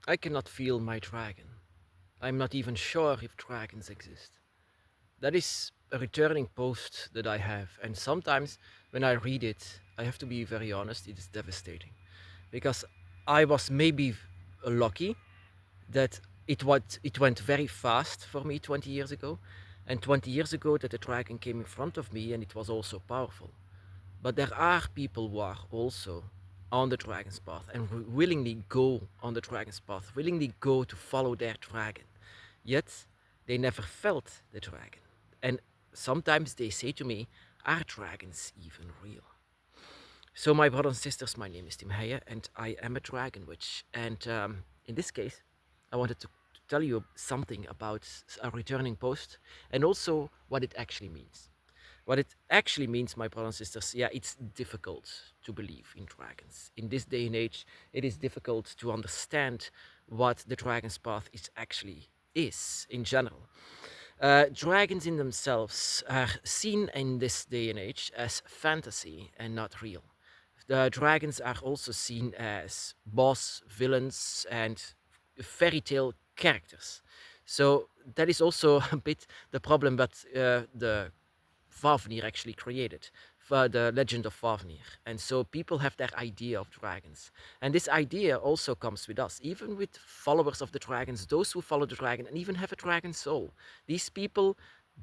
I cannot feel my dragon. I'm not even sure if dragons exist. That is a returning post that I have, and sometimes when I read it, I have to be very honest, it is devastating. Because I was maybe lucky that it went very fast for me 20 years ago, and 20 years ago that the dragon came in front of me and it was also powerful. But there are people who are also on the dragon's path and willingly go on the dragon's path, willingly go to follow their dragon. Yet they never felt the dragon. And sometimes they say to me, are dragons even real? So, my brothers and sisters, my name is Tim Heijen and I am a dragon witch. And in this case, I wanted to tell you something about a returning post and also what it actually means. What it actually means, my brothers and sisters, yeah, it's difficult to believe in dragons. In this day and age, it is difficult to understand what the dragon's path is in general. Dragons in themselves are seen in this day and age as fantasy and not real. The dragons are also seen as boss villains and fairy tale characters. So that is also a bit the problem that the Fafnir actually created, for the legend of Fafnir. And so people have their idea of dragons. And this idea also comes with us, even with followers of the dragons, those who follow the dragon and even have a dragon soul. These people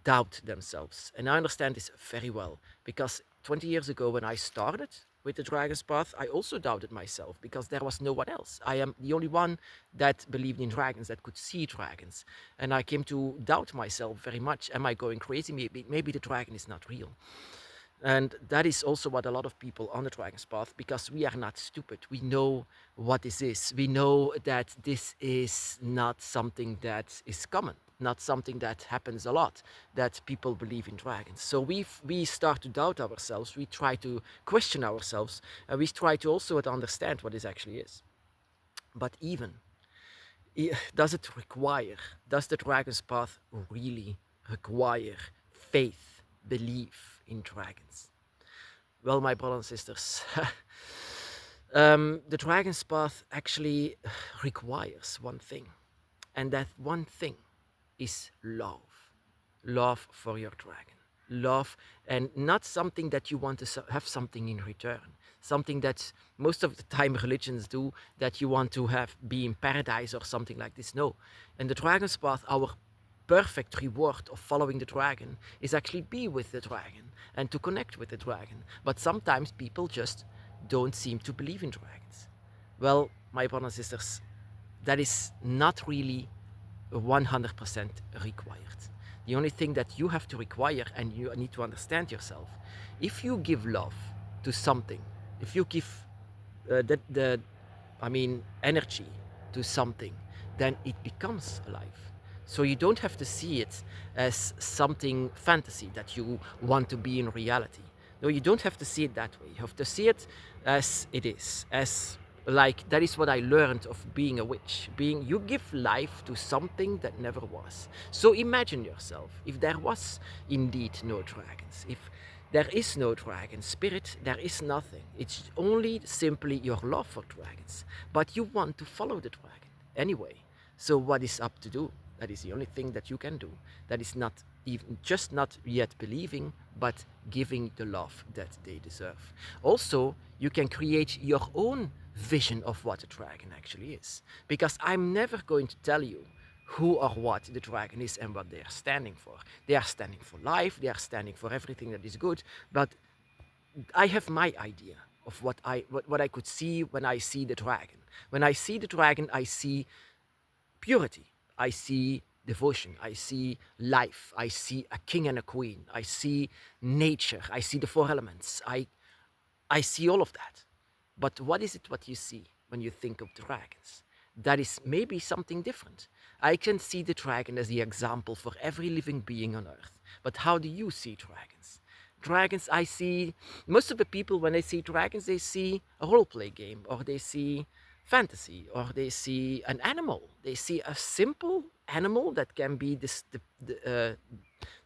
doubt themselves. And I understand this very well because 20 years ago, when I started with the dragon's path, I also doubted myself because there was no one else. I am the only one that believed in dragons, that could see dragons. And I came to doubt myself very much. Am I going crazy? Maybe the dragon is not real. And that is also what a lot of people on the dragon's path, because we are not stupid. We know what this is. We know that this is not something that is common, not something that happens a lot, that people believe in dragons. So we start to doubt ourselves. We try to question ourselves, and we try to also to understand what this actually is. But even does it require, does the dragon's path really require faith, belief in dragons? Well, my brothers and sisters, the dragon's path actually requires one thing, and that one thing is love. Love for your dragon. Love, and not something that you want to have something in return. Something that most of the time religions do, that you want to have be in paradise or something like this. No. And the dragon's path, our perfect reward of following the dragon is actually be with the dragon and to connect with the dragon. But sometimes people just don't seem to believe in dragons. Well, my brothers and sisters, that is not really 100% required. The only thing that you have to require, and you need to understand yourself, if you give love to something, if you give energy to something, then it becomes alive. So you don't have to see it as something fantasy that you want to be in reality. No, you don't have to see it that way. You have to see it as it is, as like that is what I learned of being a witch. Being you give life to something that never was. So imagine yourself if there was indeed no dragons, if there is no dragon spirit, there is nothing. It's only simply your love for dragons. But you want to follow the dragon anyway. So what is up to do? That is the only thing that you can do. That is not even just not yet believing, but giving the love that they deserve. Also, you can create your own vision of what a dragon actually is. Because I'm never going to tell you who or what the dragon is and what they are standing for. They are standing for life, they are standing for everything that is good, but I have my idea of what I could see when I see the dragon. When I see the dragon, I see purity. I see devotion. I see life. I see a king and a queen. I see nature. I see the four elements. I see all of that. But what is it what you see when you think of dragons? That is maybe something different. I can see the dragon as the example for every living being on earth. But how do you see dragons? Dragons, I see, most of the people, when they see dragons, they see a role-play game, or they see fantasy, or they see an animal. They see a simple animal that can be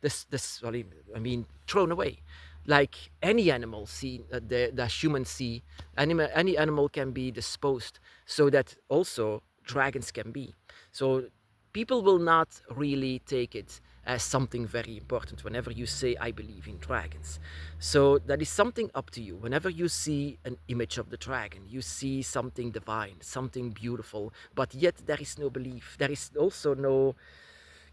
sorry, I mean, thrown away. Like any animal the humans see, any animal can be disposed so that also dragons can be. So people will not really take it as something very important whenever you say, I believe in dragons. So that is something up to you. Whenever you see an image of the dragon, you see something divine, something beautiful, but yet there is no belief. There is also no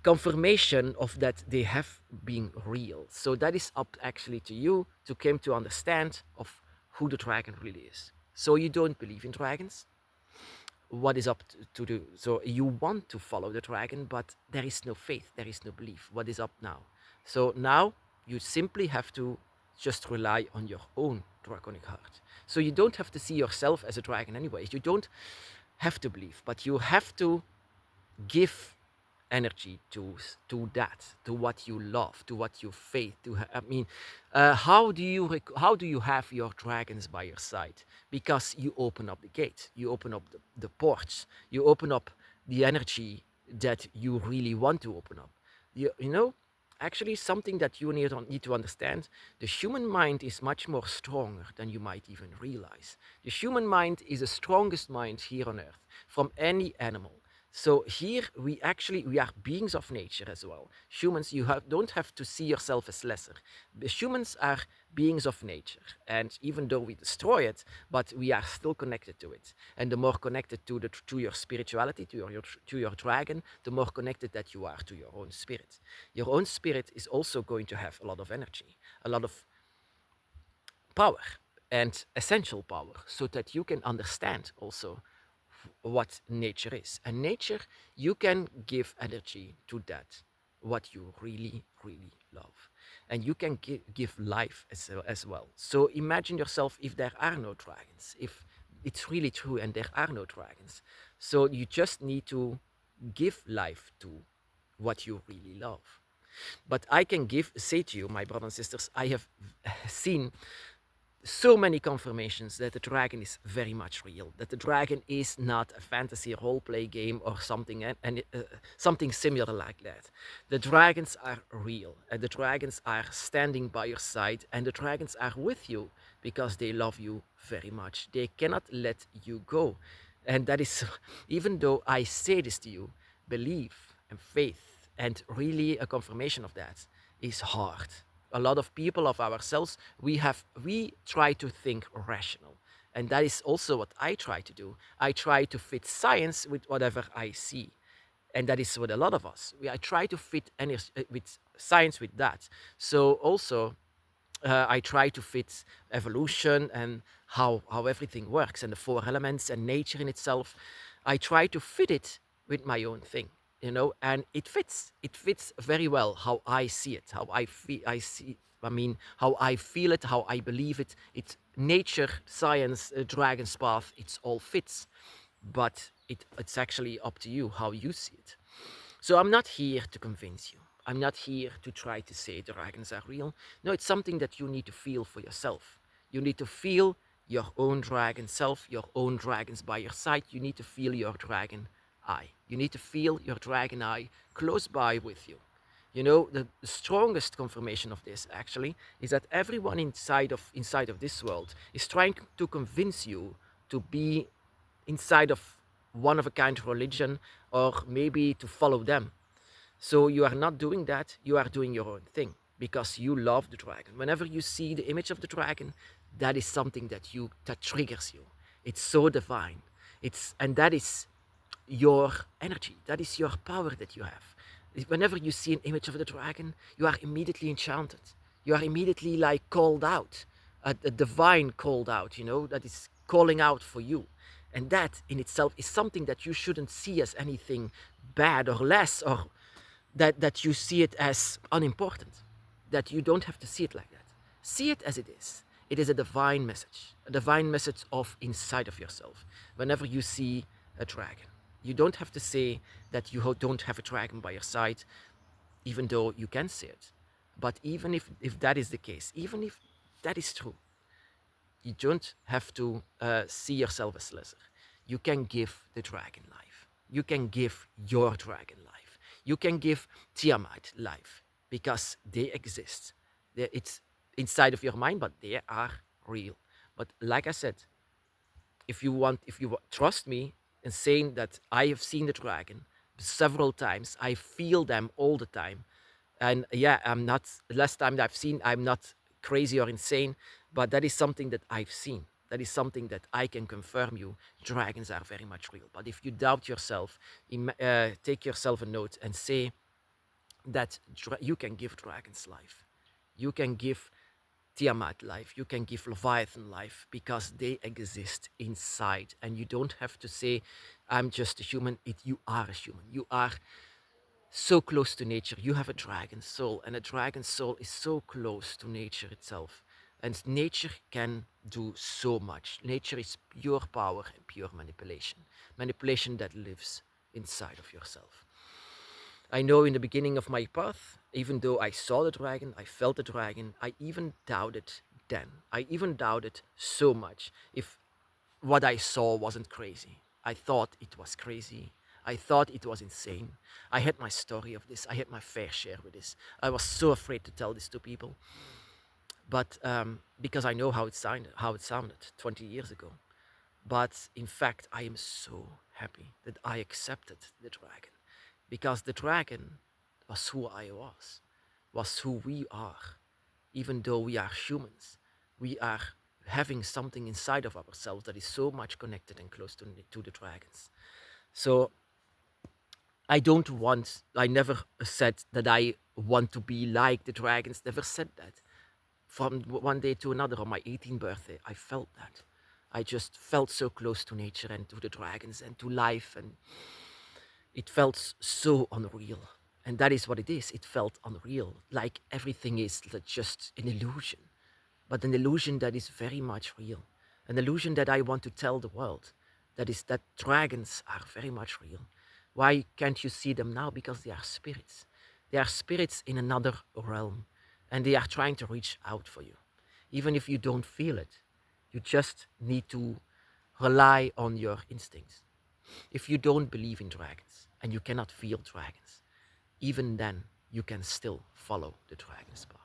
confirmation of that they have been real. So that is up actually to you to come to understand of who the dragon really is. So you don't believe in dragons, what is up to do? So you want to follow the dragon, but there is no faith, there is no belief. What is up now? So now you simply have to just rely on your own draconic heart. So you don't have to see yourself as a dragon anyways. You don't have to believe, but you have to give energy to that, to what you love, to what you faith. I mean, how do you have your dragons by your side? Because you open up the gate, you open up the ports, you open up the energy that you really want to open up. You know, actually something that you need to understand: the human mind is much more stronger than you might even realize. The human mind is the strongest mind here on earth from any animal. So here we are beings of nature as well. Humans, don't have to see yourself as lesser. The humans are beings of nature, and even though we destroy it, but we are still connected to it. And the more connected to your spirituality, to your dragon, the more connected that you are to your own spirit. Your own spirit is also going to have a lot of energy, a lot of power, and essential power, so that you can understand also what nature is. And nature, you can give energy to that, what you really, really love. And you can give life as well. So imagine yourself if there are no dragons, if it's really true and there are no dragons. So you just need to give life to what you really love. But I can say to you, my brothers and sisters, I have seen so many confirmations that the dragon is very much real, that the dragon is not a fantasy role play game or something, and something similar like that. The dragons are real, and the dragons are standing by your side, and the dragons are with you because they love you very much. They cannot let you go. And that is, even though I say this to you, belief and faith and really a confirmation of that is hard. A lot of people of ourselves, we try to think rational, and that is also what I try to do. I try to fit science with whatever I see, and that is what a lot of us, I try to fit with science with that. So also I try to fit evolution and how everything works and the four elements and nature in itself. I try to fit it with my own thing, and it fits. It fits very well how I see it, how I feel. I mean, how I feel it, how I believe it. It's nature, science, dragon's path. It's all fits, but it's actually up to you how you see it. So I'm not here to convince you. I'm not here to try to say dragons are real. No, it's something that you need to feel for yourself. You need to feel your own dragon self, your own dragons by your side. You need to feel your dragon eye. You need to feel your dragon eye close by with you. The strongest confirmation of this actually is that everyone inside of this world is trying to convince you to be inside of one of a kind religion, or maybe to follow them. So you are not doing that, you are doing your own thing because you love the dragon. Whenever you see the image of the dragon, that is something that triggers you. It's so divine. And that is your energy, that is your power that you have. Whenever you see an image of the dragon, you are immediately enchanted. You are immediately like called out, a divine called out, that is calling out for you. And that in itself is something that you shouldn't see as anything bad or less, or that you see it as unimportant. That you don't have to see it like that. See it as it is. It is a divine message of inside of yourself. Whenever you see a dragon, you don't have to say that you don't have a dragon by your side, even though you can see it. But even if that is the case, even if that is true, you don't have to see yourself as lesser. You can give the dragon life. You can give your dragon life. You can give Tiamat life because they exist. It's inside of your mind, but they are real. But like I said, if you trust me, and saying that I have seen the dragon several times. I feel them all the time. And yeah, I'm not, last time that I've seen, I'm not crazy or insane, but that is something that I've seen. That is something that I can confirm you. Dragons are very much real. But if you doubt yourself, take yourself a note and say that you can give dragons life. You can give Tiamat life, you can give Leviathan life because they exist inside. And you don't have to say, I'm just a human. You are a human. You are so close to nature. You have a dragon soul, and a dragon soul is so close to nature itself. And nature can do so much. Nature is pure power and pure manipulation. Manipulation that lives inside of yourself. I know in the beginning of my path, even though I saw the dragon, I felt the dragon, I even doubted then. I even doubted so much if what I saw wasn't crazy. I thought it was crazy. I thought it was insane. I had my story of this. I had my fair share with this. I was so afraid to tell this to people, but because I know how it sounded 20 years ago. But in fact, I am so happy that I accepted the dragon, because the dragon was who I was who we are. Even though we are humans, we are having something inside of ourselves that is so much connected and close to the dragons. So I never said that I want to be like the dragons, never said that. From one day to another on my 18th birthday, I felt that. I just felt so close to nature and to the dragons and to life, and it felt so unreal. And that is what it is. It felt unreal, like everything is just an illusion, but an illusion that is very much real. An illusion that I want to tell the world, that is that dragons are very much real. Why can't you see them now? Because they are spirits. They are spirits in another realm, and they are trying to reach out for you. Even if you don't feel it, you just need to rely on your instincts. If you don't believe in dragons and you cannot feel dragons, even then you can still follow the dragon's path.